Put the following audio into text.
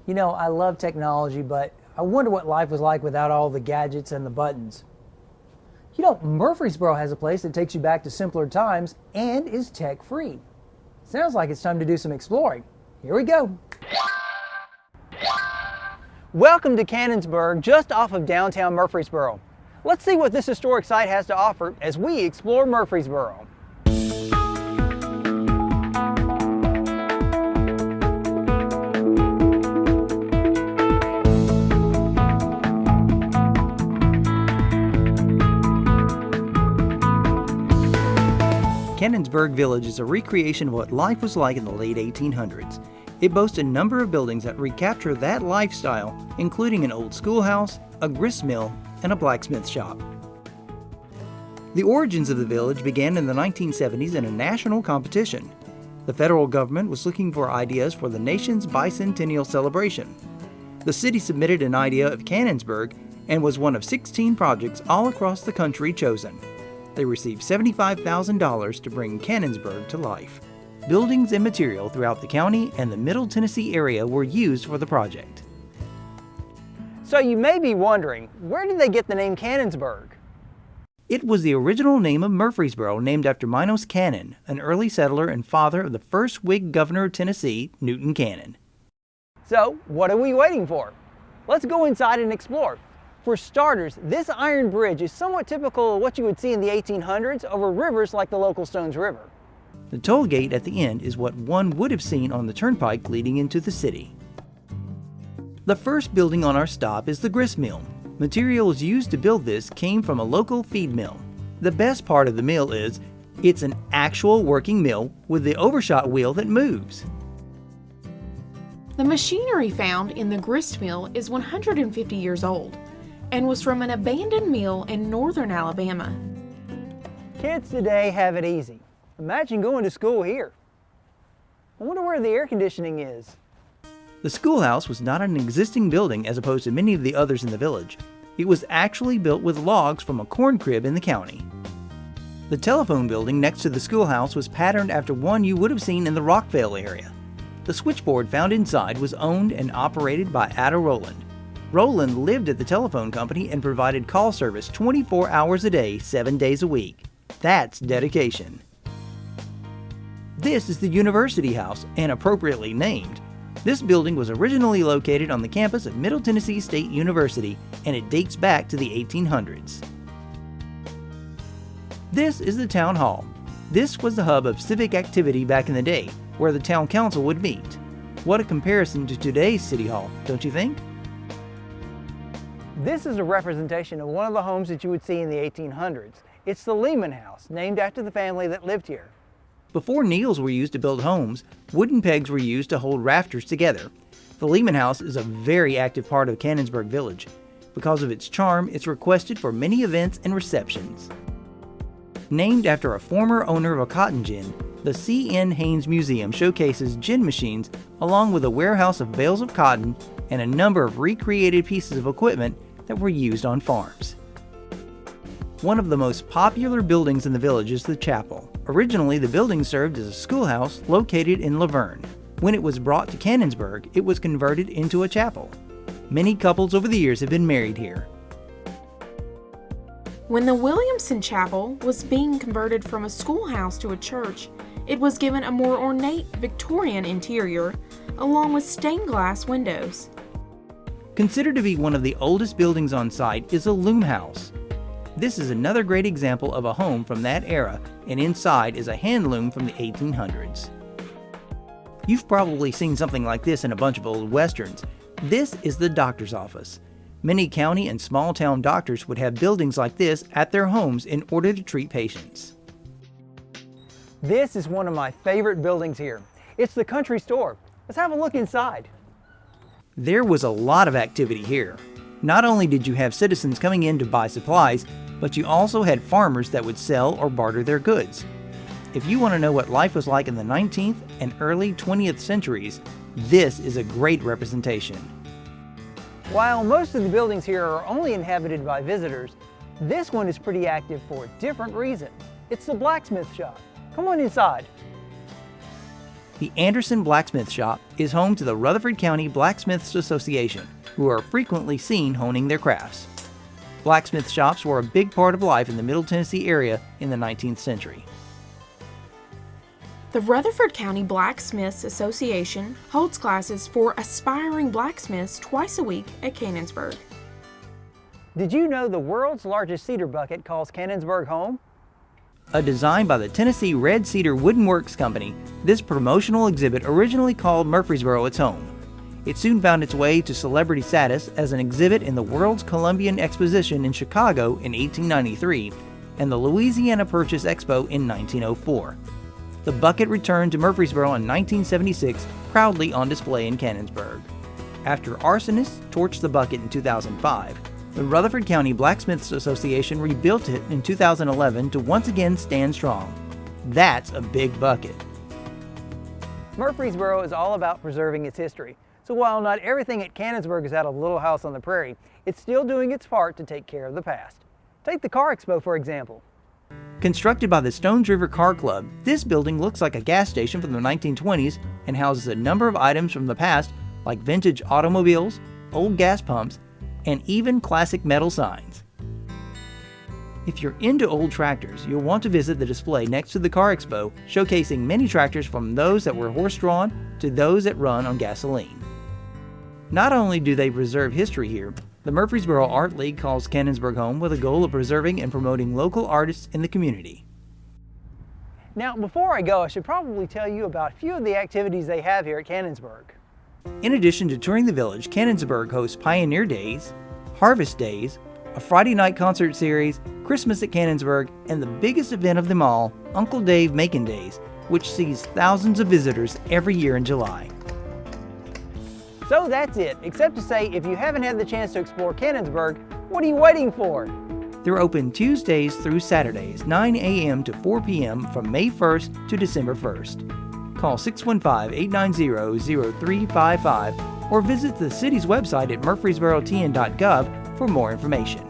You know, I love technology, but I wonder what life was like without all the gadgets and the buttons. You know, Murfreesboro has a place that takes you back to simpler times and is tech-free. Sounds like it's time to do some exploring. Here we go. Welcome to Canonsburg, just off of downtown Murfreesboro. Let's see what this historic site has to offer as we explore Murfreesboro. Canonsburg Village is a recreation of what life was like in the late 1800s. It boasts a number of buildings that recapture that lifestyle, including an old schoolhouse, a grist mill, and a blacksmith shop. The origins of the village began in the 1970s in a national competition. The federal government was looking for ideas for the nation's bicentennial celebration. The city submitted an idea of Canonsburg and was one of 16 projects all across the country chosen. They received $75,000 to bring Canonsburg to life. Buildings and material throughout the county and the Middle Tennessee area were used for the project. So you may be wondering, where did they get the name Canonsburg? It was the original name of Murfreesboro, named after Minos Cannon, an early settler and father of the first Whig governor of Tennessee, Newton Cannon. So what are we waiting for? Let's go inside and explore. For starters, this iron bridge is somewhat typical of what you would see in the 1800s over rivers like the local Stones River. The toll gate at the end is what one would have seen on the turnpike leading into the city. The first building on our stop is the grist mill. Materials used to build this came from a local feed mill. The best part of the mill is it's an actual working mill with the overshot wheel that moves. The machinery found in the grist mill is 150 years old and was from an abandoned mill in northern Alabama. Kids today have it easy. Imagine going to school here. I wonder where the air conditioning is. The schoolhouse was not an existing building as opposed to many of the others in the village. It was actually built with logs from a corn crib in the county. The telephone building next to the schoolhouse was patterned after one you would have seen in the Rockville area. The switchboard found inside was owned and operated by Ada Rowland. Rowland lived at the telephone company and provided call service 24 hours a day, 7 days a week. That's dedication. This is the University House, and appropriately named. This building was originally located on the campus of Middle Tennessee State University, and it dates back to the 1800s. This is the Town Hall. This was the hub of civic activity back in the day, where the town council would meet. What a comparison to today's City Hall, don't you think? This is a representation of one of the homes that you would see in the 1800s. It's the Lehman House, named after the family that lived here. Before nails were used to build homes, wooden pegs were used to hold rafters together. The Lehman House is a very active part of Canonsburg Village. Because of its charm, it's requested for many events and receptions. Named after a former owner of a cotton gin, the C.N. Haynes Museum showcases gin machines along with a warehouse of bales of cotton and a number of recreated pieces of equipment that were used on farms. One of the most popular buildings in the village is the chapel. Originally, the building served as a schoolhouse located in Laverne. When it was brought to Canonsburg, it was converted into a chapel. Many couples over the years have been married here. When the Williamson Chapel was being converted from a schoolhouse to a church, it was given a more ornate Victorian interior, along with stained glass windows. Considered to be one of the oldest buildings on site is a loom house. This is another great example of a home from that era, and inside is a hand loom from the 1800s. You've probably seen something like this in a bunch of old westerns. This is the doctor's office. Many county and small town doctors would have buildings like this at their homes in order to treat patients. This is one of my favorite buildings here. It's the country store. Let's have a look inside. There was a lot of activity here. Not only did you have citizens coming in to buy supplies, but you also had farmers that would sell or barter their goods. If you want to know what life was like in the 19th and early 20th centuries, this is a great representation. While most of the buildings here are only inhabited by visitors, this one is pretty active for a different reason. It's the blacksmith shop. Come on inside. The Anderson Blacksmith Shop is home to the Rutherford County Blacksmiths Association, who are frequently seen honing their crafts. Blacksmith shops were a big part of life in the Middle Tennessee area in the 19th century. The Rutherford County Blacksmiths Association holds classes for aspiring blacksmiths twice a week at Canonsburg. Did you know the world's largest cedar bucket calls Canonsburg home? A design by the Tennessee Red Cedar Wooden Works Company, this promotional exhibit originally called Murfreesboro its home. It soon found its way to celebrity status as an exhibit in the World's Columbian Exposition in Chicago in 1893 and the Louisiana Purchase Expo in 1904. The bucket returned to Murfreesboro in 1976, proudly on display in Canonsburg. After arsonists torched the bucket in 2005, the Rutherford County Blacksmiths Association rebuilt it in 2011 to once again stand strong. That's a big bucket. Murfreesboro is all about preserving its history. So while not everything at Canonsburg is out of Little House on the Prairie, it's still doing its part to take care of the past. Take the Car Expo, for example. Constructed by the Stones River Car Club, this building looks like a gas station from the 1920s and houses a number of items from the past like vintage automobiles, old gas pumps, and even classic metal signs. If you're into old tractors, you'll want to visit the display next to the Car Expo, showcasing many tractors from those that were horse-drawn to those that run on gasoline. Not only do they preserve history here, the Murfreesboro Art League calls Canonsburg home with a goal of preserving and promoting local artists in the community. Now, before I go, I should probably tell you about a few of the activities they have here at Canonsburg. In addition to touring the village, Canonsburg hosts Pioneer Days, Harvest Days, a Friday night concert series, Christmas at Canonsburg, and the biggest event of them all, Uncle Dave Makin' Days, which sees thousands of visitors every year in July. So that's it, except to say if you haven't had the chance to explore Canonsburg, what are you waiting for? They're open Tuesdays through Saturdays, 9 a.m. to 4 p.m. from May 1st to December 1st. Call 615-890-0355 or visit the city's website at murfreesborotn.gov for more information.